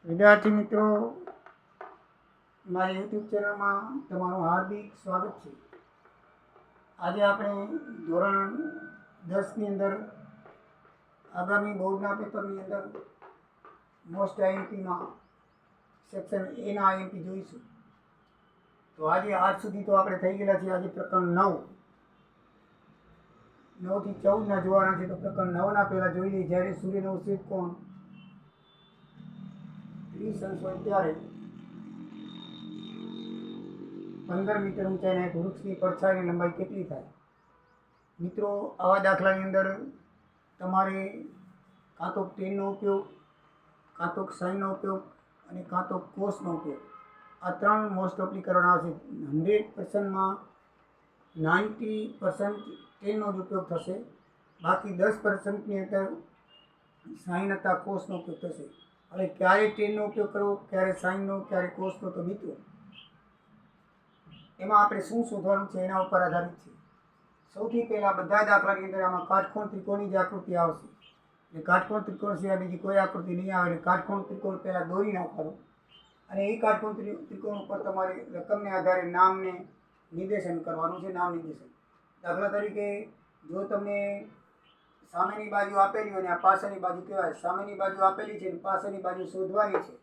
વિદ્યાર્થી મિત્રો, મારી યુટ્યુબ ચેનલમાં તમારું હાર્દિક સ્વાગત છે. આજે આપણે ધોરણ 10ની અંદર આગામી બોર્ડના પેપરની અંદર મોસ્ટ આઈએમપીમાં સેક્શન એના આઈએમપી જોઈશું. તો આજે આજ સુધી તો આપણે થઈ ગયેલા છીએ. આજે પ્રકરણ 9 થી 14 જોવાના છે. તો પ્રકરણ 9 પહેલાં જોઈ લઈએ. જ્યારે સૂર્યનો ઉછેદ કોણ 30 અંશ હોય ત્યારે 15 મીટર ઊંચાઈના એક વૃક્ષની પડછાયાની લંબાઈ કેટલી થાય? મિત્રો, આવા દાખલાની અંદર તમારે કાં તો ટેનનો ઉપયોગ, કાં તો સાઈનનો ઉપયોગ અને કાં તો કોસનો ઉપયોગ, આ ત્રણ મોસ્ટ ઓફલી કરવાના આવશે. 100%માં 90% ટેનનો જ ઉપયોગ થશે. બાકી 10%ની અંદર સાઈન અથવા કોસનો ઉપયોગ થશે. હવે ક્યારે ટેનનો ઉપયોગ કરવો, ક્યારે સાઈનનો, ક્યારે કોસનો, તો મિત્રો એમાં આપણે શું શોધવાનું છે એના ઉપર આધારિત છે. સૌથી પહેલાં બધા દાખલાની અંદર આમાં કાટકોણ ત્રિકોણની જ આકૃતિ આવશે. એટલે કાટકોણ ત્રિકોણ સિવાય બીજી કોઈ આકૃતિ નહીં આવે. એટલે કાટકોણ ત્રિકોણ પહેલાં દોરી નાખવાનું અને એ કાટકોણ ત્રિકોણ ઉપર તમારે રકમને આધારે નામને નિર્દેશન કરવાનું છે. નામ નિર્દેશન, દાખલા તરીકે જો તમને સામેની બાજુ આપેલી હોય અને આ પાછળની બાજુ કહેવાય, સામેની બાજુ આપેલી છે અને પાછળની બાજુ શોધવાની છે,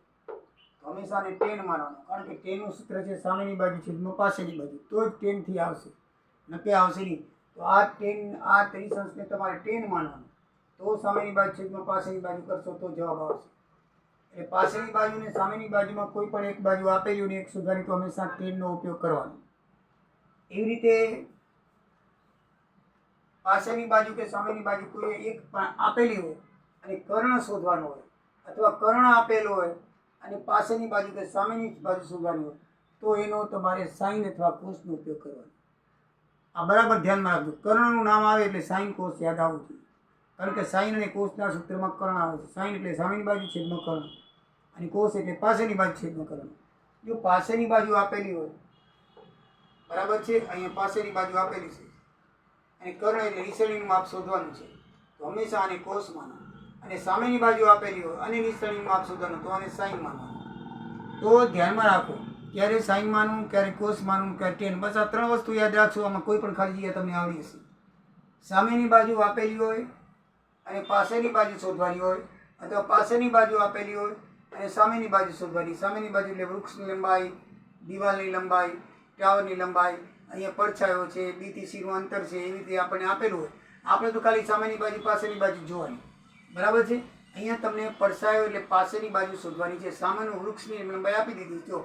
તો હંમેશા ને ટેન માનવાનું. કારણ કે ટેનનું સૂત્ર છે સામેની બાજુ છેદમાં પાછળની બાજુ, તો જ ટેનથી આવશે, નક્કી આવશે નહીં. તો આ 30 અંશને તમારે ટેન માનવાનું, તો સામેની બાજુ છેદમાં પાછળની બાજુ કરશો તો જવાબ આવશે. એટલે પાછળની બાજુ ને સામેની બાજુમાં કોઈ પણ એક બાજુ આપેલી હોય ને એક શોધવાની, તો હંમેશા ટેનનો ઉપયોગ કરવાનો. એવી રીતે પાછળની બાજુ કે સામેની બાજુ કોઈ એક આપેલી હોય અને કર્ણ શોધવાનો હોય, અથવા કર્ણ આપેલો હોય અને પાછળની બાજુ કે સામેની બાજુ શોધવાની હોય, તો એનો તમારે સાઈન અથવા કોસનો ઉપયોગ કરવાનો. આ બરાબર ધ્યાનમાં રાખજો. કર્ણનું નામ આવે એટલે સાઈન કોસ યાદ આવવું જોઈએ. કારણ કે સાઈન અને કોસના સૂત્રમાં કર્ણ આવે છે. સાઈન એટલે સામેની બાજુ છેદમાં કર્ણ અને કોસ એટલે પાછળની બાજુ છેદમાં કર્ણ. જો પાછળની બાજુ આપેલી હોય, બરાબર છે, અહીંયા પાછળની બાજુ આપેલી છે અને કર્ણ એટલે નિશાનીનું માપ શોધવાનું છે, તો હંમેશા આને કોસ માનવાનું. અને સામેની બાજુ આપેલી હોય અને નિશાનીનું માપ શોધવાનું, તો આને સાઈન માનવાનું. તો ધ્યાનમાં રાખો, ક્યારે સાઈન માનવું, ક્યારે કોસ માનવું, ક્યારે ટેન. બસ આ ત્રણ વસ્તુ યાદ રાખશો. આમાં કોઈ પણ ખાલી જગ્યા તમને આવડી હશે. સામેની બાજુ આપેલી હોય અને પાછળની બાજુ શોધવાની હોય, અથવા પાછળની બાજુ આપેલી હોય અને સામેની બાજુ શોધવાની. સામેની બાજુ એટલે વૃક્ષની લંબાઈ, દિવાલની લંબાઈ, ટાવરની લંબાઈ, અહીંયા પડછાયો છે, બી થી સીનું અંતર છે, એવી રીતે આપણને આપેલું હોય. આપણે તો ખાલી સામેની બાજુ પાછળની બાજુ જોવાની, બરાબર છે. અહીંયા તમને પડછાયો એટલે પાછળની બાજુ શોધવાની છે. સામેનું વૃક્ષની લંબાઈ આપી દીધી. જો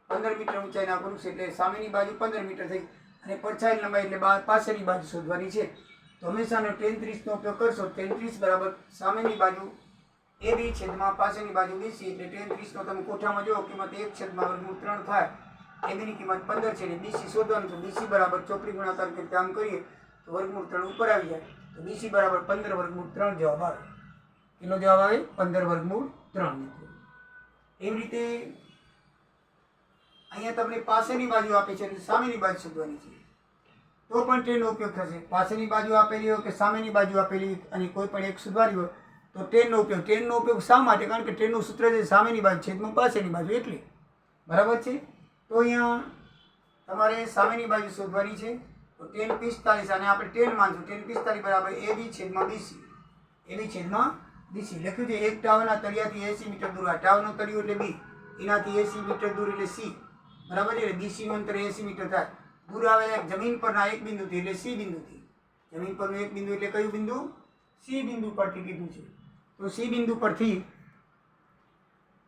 15 મીટર ઊંચાઈના વૃક્ષ એટલે સામેની બાજુ 15 મીટર થઈ, અને પડછાયાની લંબાઈ એટલે પાછળની બાજુ શોધવાની છે. તો હંમેશાનો 10-30નો ઉપયોગ કરશો. 10-30 બરાબર સામેની બાજુ એ બી છેદમાં પાછળની બાજુ બીસી, એટલે 10-30નો તમે કોઠામાં જો કિંમત 1/3 થાય. એબીની કિંમત 15 છે અને બીસી શોધવાનું છે. બીસી બરાબર ચોકડી ગુણાકાર કે આમ કરીએ તો √3 ઉપર આવી જાય. તો બીસી બરાબર 15/3 જવાબ આવે. કેટલો જવાબ આવે? 15/3. એવી રીતે અહીંયા તમને પાછળની બાજુ આપી છે અને સામેની બાજુ શોધવાની છે, તો પણ ટેનનો ઉપયોગ થશે. પાછળની બાજુ આપેલી હોય કે સામેની બાજુ આપેલી અને કોઈ પણ એક શોધવાની હોય, તો ટેનનો ઉપયોગ. ટેનનો ઉપયોગ શા માટે? કારણ કે ટેનનું સૂત્ર છે સામેની બાજુ છેદમાં પાછળની બાજુ, એટલે બરાબર છે. તો અહીંયા તમારે સામેની બાજુ શોધવાની છે. તો 10-45 અને આપણે 10 માનશું. 10-45 બરાબર એ બી છેદમાં બીસી. એ બી છેદમાં બીસી લખ્યું છે. એક ટાવરના તળિયાથી 80 મીટર દૂર. આ ટાવરનો તળિયો એટલે બી, એનાથી 80 મીટર દૂર એટલે સી, બરાબર છે. એટલે બીસીનું અંતર 80 મીટર થાય. દૂર આવેલા જમીન પરના એક બિંદુથી એટલે સી બિંદુથી. જમીન પરનું એક બિંદુ એટલે કયું બિંદુ? સી બિંદુ પરથી કીધું છે. તો સી બિંદુ પરથી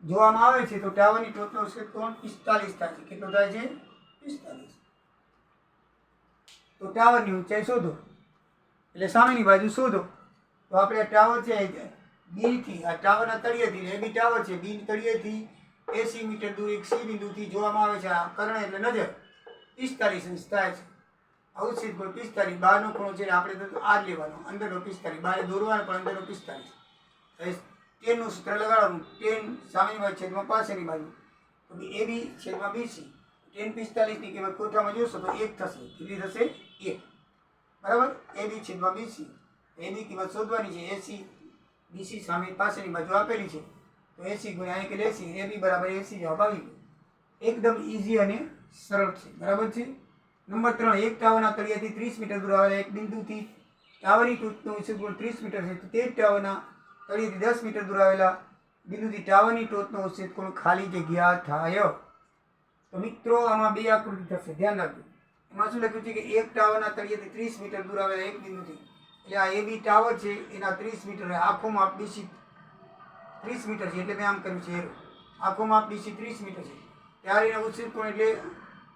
જોવામાં આવે છે તો ટાવરની ટોચનો ક્ષેત્રફળ 45 થાય છે. કેટલો થાય છે? 45. તો ટાવરની ઊંચાઈ શોધો, એટલે સામેની બાજુ શોધો. તો આપણે ટાવર છે બી થી, આ ટાવરના તળિયેથી, એ બી ટાવર છે, બી તળિયેથી 80 મીટર દૂર એક સી બિંદુથી જોવામાં આવે છે. આ કર્ણ એટલે નજર 45 અંશ થાય છે. આવું છે 45. બહારનો ખૂણો છે આપણે તો આ જ લેવાનો, અંદરનો 45. બહાર દોરવાનો પણ અંદરનો 45. ટેનનું સૂત્ર લગાડવાનું. 10 સામેની બાજુ છેદમાં પાછળની બાજુ, તો એ બી છેદમાં બીસી. 10-45ની કિંમત કોઠામાં જોશો તો 1 થશે. કેટલી થશે? 1. બરાબર. એ બી છેદમાં બીસી. એની કિંમત શોધવાની છે. 80 બીસી સામે પાછળની બાજુ આપેલી છે, તો તો 80 ગુણ્યા એંગલ 80, AB બરાબર 80 જવાબ આવી ગયો. એકદમ ઇઝી અને સરળ છે. બરાબર છે. નંબર 3, એક ટાવરના તળિયાથી 30 મીટર દૂર આવેલા એક બિંદુથી ટાવરની ટોચનો ઉચ્ચકોણ 30 મીટર છે, તો તે જ ટાવરના તળિયેથી 10 મીટર દૂર આવેલા બિંદુથી ટાવરની ટોચનો ઉચ્ચકોણ ખાલી જગ્યા થાય. તો મિત્રો આમાં બે આકૃતિ થશે, ધ્યાન રાખજો. એમાં શું લખ્યું છે કે એક ટાવરના તળિયેથી 30 મીટર દૂર આવેલા એક બિંદુથી, એટલે આ AB ટાવર છે એના 30 મીટર, આખો માપ BC 30 મીટર છે, એટલે મેં આમ કર્યું છે આખો માપ BC 30 મીટર છે, ત્યારે એના ઉચ્ચકોણ એટલે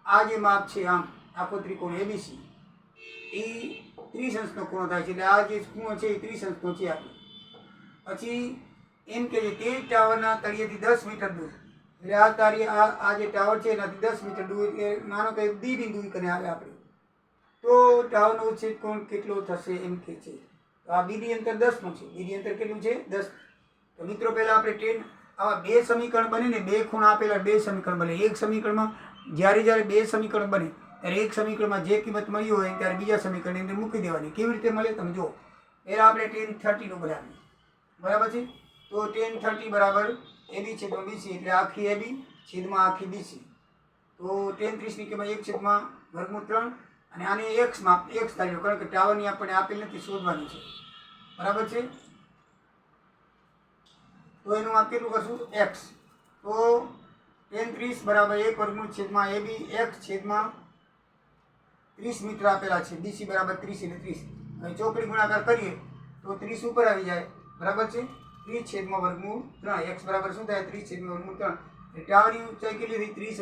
આ જે માપ છે આમ આખો ત્રિકોણ ABC એ 30 અંશનો ખૂણો થાય છે, એટલે આ જે ખૂણો છે એ 30 અંશનો છે આપણે. પછી એમ કે છે તે ટાવરના તળિયેથી 10 મીટર દૂર, એટલે આ જે ટાવર છે એનાથી 10 મીટર દૂર, એટલે માનો કે D બિંદુ કને આવે આપણે, તો ટાવરનો ઉચ્છેદ કોણ કેટલો થશે એમ કે છે. તો આ BD અંતર 10 નું છે. BD અંતર કેટલું છે? 10. તો મિત્રો પહેલા આપણે આવા બે સમીકરણ બને ને, બે ખૂણા આપેલા બે સમીકરણ બને. એક સમીકરણમાં જ્યારે બે સમીકરણ બને ત્યારે એક સમીકરણમાં જે કિંમત મળી હોય ત્યારે બીજા સમીકરણની અંદર મૂકી દેવાની. કેવી રીતે મળે તમે જુઓ. પહેલાં આપણે tan 30 નું બનાવીએ. બરાબર છે. તો tan 30 બરાબર AB છેદમાં BC, એટલે આખી AB છેદમાં આખી BC. તો tan 30 ની કિંમત 1/√3, અને આને x ધાર્યો, કારણ કે ટાવરની આપણને આપેલ નથી, શોધવાની છે. બરાબર છે. તો એનું આ કેટલું કરશું? x. તો tan 30 બરાબર 1/√3 છેદમાં AB x છેદમાં 30 મીટર આપેલા છે, BC બરાબર 30 એટલે 30. હવે ચોકડી ગુણાકાર કરીએ તો 30 ઉપર આવી જાય. બરાબર છે. 30 છેદમાં √3, x બરાબર શું થાય? 30 છેદમાં √3. એટલે ટાવરની ઊંચાઈ કેટલી થઈ? 30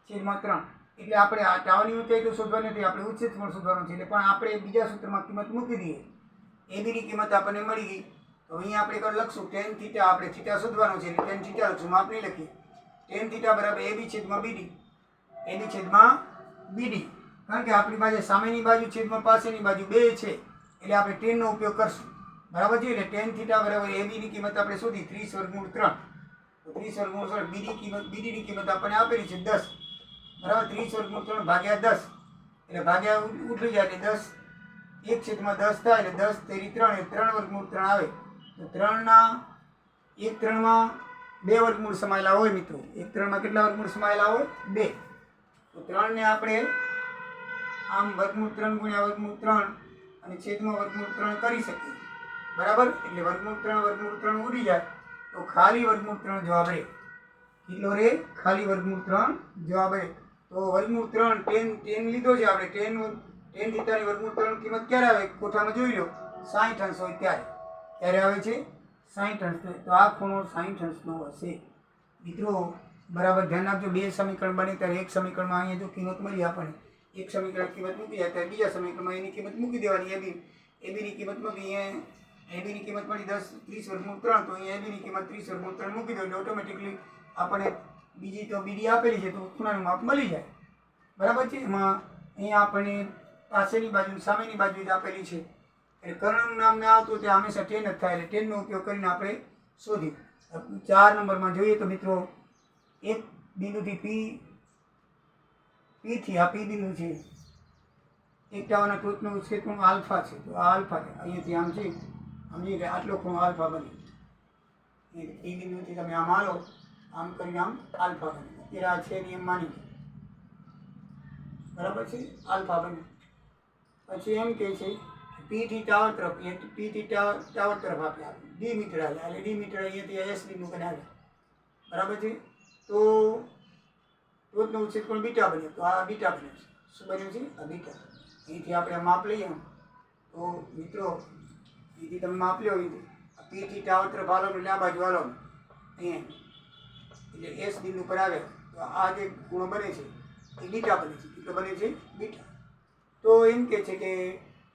છેદમાં 3. એટલે આપણે આ ટાવરની ઊંચાઈ તો શોધવાની નથી, આપણે ઉચ્ચેદ પણ શોધવાનું છે. એટલે પણ આપણે બીજા સૂત્રમાં કિંમત મૂકી દઈએ. AB ની કિંમત આપણને મળી ગઈ. તો અહીંયા આપણે લખશું tan θ, આપણે θ શોધવાનો છે એટલે tan θ લખશું, માપ નહીં લખીએ. tan θ બરાબર AB છેદમાં BD, AB છેદમાં BD. કારણ કે આપણી પાસે સામેની બાજુ છેદમાં પાસેની બાજુ બે છે, એટલે આપણે tan નો ઉપયોગ કરશું. બરાબર છે. એટલે tan θ બરાબર AB ની કિંમત આપણે શોધી 30√3. તો 30√3 BD ની કિંમત આપણને આપેલી છે 10. બરાબર. 30√3 ભાગ્યા 10, એટલે ભાગ્યા ઉઠી જાય એટલે 10, 1 છેદમાં 10 થાય, એટલે 10 તેરી 3, એટલે 3√3 આવે. તો 1 3માં 2 વર્ગમૂળ સમાયેલા હોય મિત્રો. 1 3માં કેટલા વર્ગમૂળ સમાયેલા હોય? 2. તો 3 ને આપણે આમ √3 ગુણ્યા √3 અને છેદમાં √3 કરી શકીએ. બરાબર. એટલે √3 ઉડી જાય તો ખાલી √3 જવાબ રહે. કેટલો રહે? ખાલી √3 જવાબ રહે. તો √3 tan લીધો છે આપણે, tan θ ની √3 કિંમત ક્યારે આવે? કોઠામાં જોઈ લો, 60 અંશ હોય ત્યારે. ક્યારે આવે છે? 60 અંશ. તો આ ખૂણો 60 અંશનો હશે. મિત્રો બરાબર ધ્યાન રાખજો. બે સમીકરણ બને ત્યારે એક સમીકરણમાં અહીંયા જો કિંમત મળી આપણને, એક સમીકરણ કિંમત મૂકી જાય ત્યારે બીજા સમીકરણમાં એની કિંમત મૂકી દેવાની. AB ની કિંમત મૂકી, અહીંયા AB ની કિંમત મળી 30√3, તો અહીંયા AB ની કિંમત 30√3 મૂકી દો એટલે ઓટોમેટિકલી આપણને બીજી તો BD આપેલી છે તો ખૂણાનું માપ મળી જાય. બરાબર છે. એમાં અહીંયા આપણને પાસેની બાજુ સામેની બાજુ જ આપેલી છે, એટલે કર્ણનું નામ ના આવતું ત્યાં હંમેશા tan જ થાય, એટલે tan નો ઉપયોગ કરીને આપણે શોધ્યું. 4 નંબરમાં જોઈએ તો મિત્રો એક બિંદુથી P થી આ P બિંદુ છે, એક ટાવરના ટોચનો ઉચ્છેદ ખૂણો આલ્ફા છે. તો આ આલ્ફા છે, અહીંયાથી આમ છે, સમજીએ કે આટલો ખૂણો આલ્ફા બને. P બિંદુથી તમે આમ હાલો, આમ કરીને આમ આલ્ફા બને. અત્યારે આ છે નિયમ માની, બરાબર છે, આલ્ફા બને. પછી એમ કે છે P થી ટાવર તરફ, P થી ટાવર તરફ આપણે D મીટર આવે, એટલે D મીટર અહીંયાથી S બિંદુ બને આવે. બરાબર છે. તો ટોચનો ઉચ્છેદ કોણ બીટા બને, તો આ બીટા બને છે. શું બન્યું છે? આ બીટા. અહીંથી આપણે માપ લઈએ તો મિત્રો અહીંથી તમે માપ લો, P થી ટાવર તરફ હાલો એટલે આ બાજુ હાલો અહીંયા, એટલે S બિંદુ પર આવે તો આ જે ખૂણો બને છે એ બીટા બને છે. કેટલો બને છે? બીટા. તો એમ કે છે કે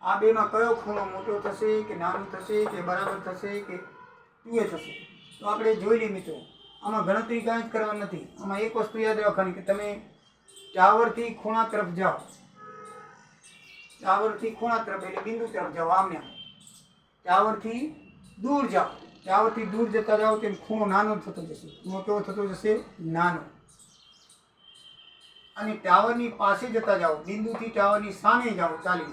આ બેમાં કયો ખૂણો મોટો થશે કે નાનું થશે કે બરાબર થશે કે 2A થશે? તો આપણે જોઈ લઈએ મિત્રો. આમાં ગણતરી કાંઈ જ કરવાની નથી. આમાં એક વસ્તુ યાદ રાખવાની કે તમે ટાવરથી ખૂણા તરફ જાઓ, ટાવરથી ખૂણા તરફ એટલે બિંદુ તરફ જાઓ, આમને ટાવરથી દૂર જાઓ, ટાવરથી દૂર જતા જાઓ તેમ ખૂણો નાનો થતો જશે. ખૂણો કેવો થતો જશે? નાનો. અને ટાવરની પાસે જતા જાઓ, બિંદુથી ટાવરની સામે જાઓ ચાલી,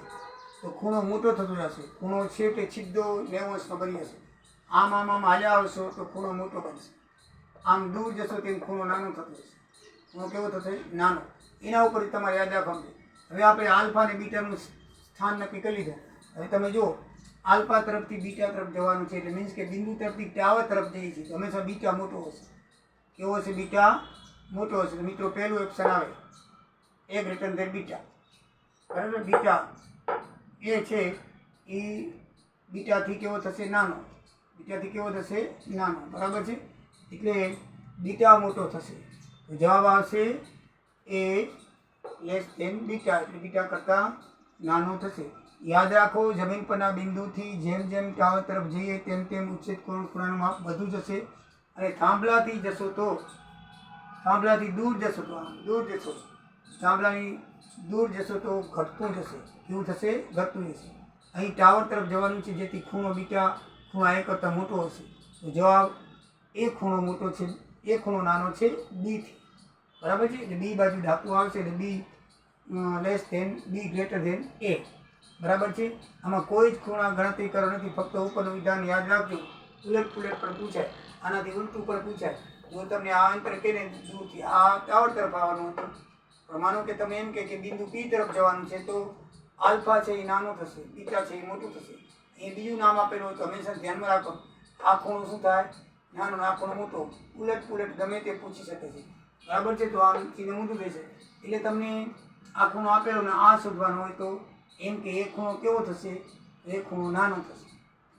તો ખૂણો મોટો થતો જશે. ખૂણો છેવટે સીધો 90 અંશનો બની જશે. આમ આમ આમ હાલ્યા આવશો તો ખૂણો મોટો બનશે, આમ દૂર જશો તેમ ખૂણો નાનો થતો જશે. ખૂણો કેવો થશે? નાનો. એના ઉપર તમારે યાદ રાખવાનું છે. હવે આપણે આલ્ફા અને બીટાનું સ્થાન નક્કી કરી લીધું. હવે તમે જુઓ, આલ્ફા તરફથી બીટા તરફ જવાનું છે, એટલે મીન્સ કે બિંદુ તરફથી ટાવર તરફ જઈએ છીએ તો હંમેશા બીટા મોટો હશે. કેવો હશે? બીટા મોટો હશે. તો મિત્રો પહેલું ઓપ્શન આવે એ ગ્રેટર ધેન બીટા. બરાબર? બીટા એ છે એ બીટાથી કેવો થશે? નાનો. બીટાથી કેવો થશે? નાનો. બરાબર છે? એટલે બીટા મોટો થશે. તો જવાબ આવશે એ લેસ ધેન બીટા, એટલે બીટા કરતાં નાનો થશે. યાદ રાખો, જમીન પરના બિંદુથી જેમ જેમ ટાવર તરફ જઈએ તેમ તેમ ઉચ્છેદ ખૂણાનું માપ વધુ જશે. અને થાંભલાથી જશો તો, થાંભલાથી દૂર જશો તો, દૂર જશો, થાંભલાની દૂર જશો તો ઘટતું જશે. કેવું થશે? ઘટતું જશે. અહીં ટાવર તરફ જવાનું છે, જેથી ખૂણો બીટા ખૂણા એ કરતાં મોટો હશે. તો જવાબ એ ખૂણો મોટો છે, એ ખૂણો નાનો છે બીથી. બરાબર છે? એટલે બી બાજુ ડાકું આવશે, એટલે બી less than B greater than એ. બરાબર છે? આમાં કોઈ જ ખૂણા ગણતરી કરો નથી, ફક્ત ઉપરનું વિધાન યાદ રાખજો. ઉલટ પુલટ પણ પૂછાય, આનાથી ઉલટું પણ પૂછાય. જો તમને આ અંતર કહે ને દૂરથી આ ટાવર તરફ આવવાનું હતું, પણ માનો કે તમે એમ કે બિંદુ પી તરફ જવાનું છે, તો આલ્ફા છે એ નાનો થશે, બીટા છે એ મોટું થશે. એ બીજું નામ આપેલું હોય તો હંમેશા ધ્યાનમાં રાખો. આ ખૂણો શું થાય? નાનો. આ ખૂણો મોટો. ઉલટ પુલટ ગમે તે પૂછી શકે છે. બરાબર છે? તો આ ચીને ઊંધું થશે. એટલે તમને આ ખૂણો આપેલો ને આ શોધવાનો હોય તો એમ કે એ ખૂણો કેવો થશે? એ ખૂણો નાનો થશે.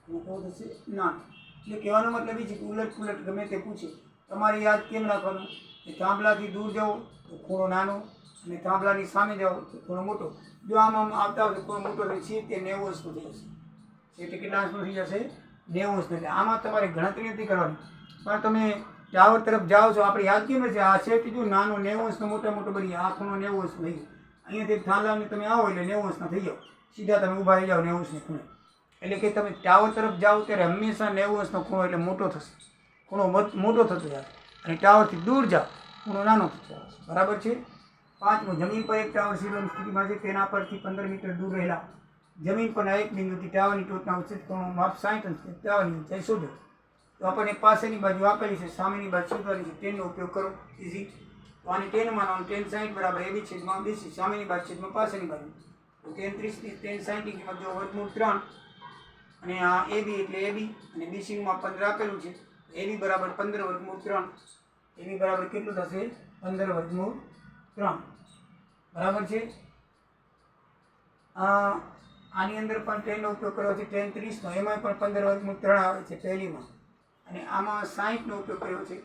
ખૂણો કેવો થશે? નાનો. એટલે કહેવાનો મતલબ એ છે કે ઉલટ પુલટ ગમે તે પૂછે, તમારે યાદ કેમ રાખવાનું કે થાંભલાથી દૂર જાઓ તો ખૂણો નાનો, અને થાંભલાની સામે જાઓ તો ખૂણો મોટો. જો આમ આમ આવતા હોય તો ખૂણો મોટો થઈ છે તે 90 અંશનો થઈ જશે. એટલે કેટલા અંશનો થઈ જશે? 90 અંશનો. એટલે આમાં તમારે ગણતરી નથી કરવાની, પણ તમે ટાવર તરફ જાઓ છો, આપણે યાદ કેમ છે? આ છે કે જો નાનો 90 અંશનો મોટા મોટો બની જાય. આ ખૂણો 90 અંશનો થઈ ગયો. અહીંયાથી થાંભલાને તમે આવો એટલે 90 અંશના થઈ જાઓ, સીધા તમે ઊભા રહી જાઓ 90 અંશને ખૂણે. એટલે કે તમે ટાવર તરફ જાઓ ત્યારે હંમેશા 90 અંશનો ખૂણો એટલે મોટો થશે. ખૂણો મોટો થતો જાય. અને ટાવરથી દૂર જાઓ ખૂણો નાનો થતો જાય. બરાબર છે? પાંચમું, જમીન પર એક ટાવર શિરોની સ્થિતિમાં છે, તેના પરથી 15 મીટર દૂર રહેલા જમીન પરના એક બિંદુથી ટાવરની ટોચના ઉચ્ચેદ ખૂણો માપ 60 અંશ છે. ટાવરની ઊંચાઈ શોધો. તો આપણને પાસેની બાજુ આપેલી છે, સામેની બાજુ શોધવાની છે. ટેનનો ઉપયોગ કરો. ઇઝી. તો આને ટેન માનવાનું. ટેન 60 બરાબર એ બી છેદમાં બીસી, સામેની બાજુ છેદમાં પાસેની બાજુ. તો ટેન 30 ટેન 60 ની કિંમત જો વર્ગમૂળ 3, અને આ એ બી એટલે એ બી, અને બીસીમાં 15 આપેલું છે. એ બી બરાબર 15 વર્ગમૂળ 3. એ બી બરાબર કેટલું થશે? 15 વર્ગમૂળ 3. બરાબર છે? આની અંદર પણ ટેનનો ઉપયોગ કર્યો છે. ટેન 30નો, એમાં પણ 15 વર્ગમૂળ 3 આવે છે પહેલીમાં. અને આમાં 60નો ઉપયોગ કર્યો છે,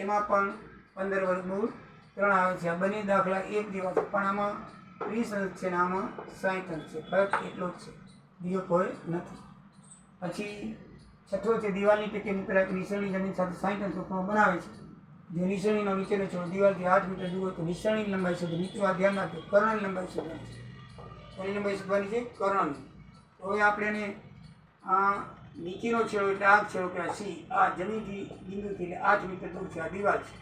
એમાં પણ 15 વર્ગમૂળ 3 આવે છે. આ બંને દાખલા એક જેવા છે, પણ આમાં 30 અંશ છે ને આમાં 60 અંશ છે. ફરક એટલો જ છે, બીજો કોઈ નથી. પછી છઠ્ઠો છે, દિવાલની ટેકે મૂકેલા નિસરણી જમીન સાથે 60 અંશનો ખૂણો બનાવે છે. જો નિસરણીનો નીચેનો છેડો દિવાલથી 8 મીટર દૂર હોય તો નિસરણીની લંબાઈ શોધો. મિત્રો આ ધ્યાન રાખજો, કર્ણની લંબાઈ શોધવાની છે. કોની લંબાઈ શોધવાની છે? કર્ણની. તો હવે આપણે એને નીચેનો છેડો એટલે આ છેડો કહેવાય સી. આ જમીનથી બિંદુથી એટલે 8 મીટર દૂર છે, આ દિવાલ છે.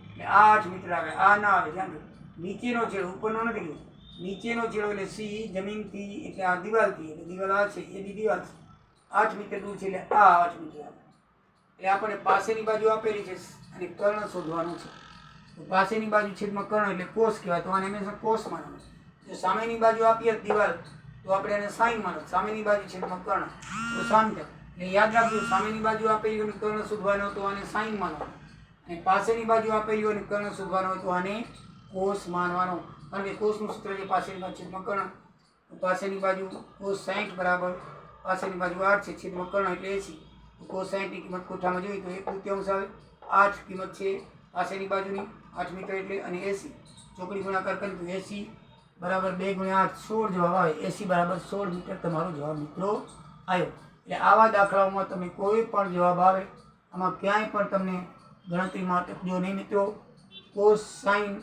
એટલે આ 8 મીટર આવે, આ ના આવે. ધ્યાન રાખો, નીચેનો છેડો, ઉપરનો નથી કીધું. નીચેનો છેડો એટલે સી, જમીનથી એટલે આ દિવાલથી, એટલે દિવાલ આ છે, એ બી દિવાલ છે. 8 મીટર દૂર છે એટલે આ 8 મીટર આવે. એટલે આપણને પાસેની બાજુ આપેલી છે અને કર્ણ શોધવાનું છે. તો પાસેની બાજુ છેદમાં કર્ણ એટલે કોષ કહેવાય, તો આને હંમેશા કોષ માનવાનું. જો સામેની બાજુ આપીએ દિવાલ તો આપણે એને સાઈન માનો. સામેની બાજુ છેદમાં કર્ણ તો સાઈન થાય. એટલે યાદ રાખજો, સામેની બાજુ આપેલી હોય કર્ણ શોધવાનો તો આને સાઈન માનવાનો, અને પાસેની બાજુ આપેલી હોય કર્ણ શોધવાનો હોય તો આને કોષ માનવાનો. કારણ કે કોષનું સૂત્ર છે પાસેની બાજુ છેદમાં કર્ણ. તો પાસેની બાજુ કોષ 60 બરાબર પાસેની બાજુ 8 છે, છેદમાં કર્ણ એટલે 80. તો કોષ 60 ની કિંમત કોઠામાં જોઈએ તો 1/3 આવે. 8 કિંમત છે પાસેની બાજુની, 8 મીટર એટલે, અને 80 ચોકડી ગુણાકાર કરીએ તો 80 બરાબર 2 × 8 16 જવાબ આવે. 80 બરાબર 16 મીટર તમારો જવાબ મિત્રો આવ્યો. એટલે આવા દાખલાઓમાં તમે કોઈ પણ જવાબ આવે આમાં ક્યાંય પણ તમને ગણતરીમાં અટકજો નહીં મિત્રો. કોસ સાઇન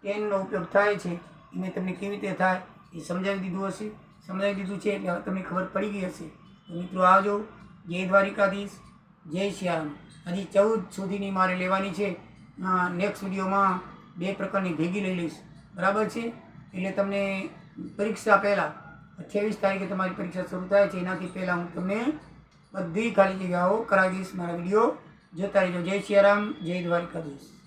ટેનનો ઉપયોગ થાય છે, એ મેં તમને કેવી રીતે થાય એ સમજાવી દીધું હશે, સમજાવી દીધું છે એટલે હવે તમને ખબર પડી ગઈ હશે. તો મિત્રો આવજો. જય દ્વારિકાધીશ, જય સિયારામ. હજી 14 સુધીની મારે લેવાની છે. નેક્સ્ટ વિડીયોમાં 2 પ્રકારની ભેગી લઈ લઈશ. બરાબર છે? એટલે તમને પરીક્ષા પહેલાં 28 તારીખે તમારી પરીક્ષા શરૂ થાય છે, એનાથી પહેલાં હું તમને બધી ખાલી જગ્યાઓ કરાવી દઈશ. મારા વિડીયો જોતા રહેજો. જય સિયારામ, જય દ્વારકાધીશ.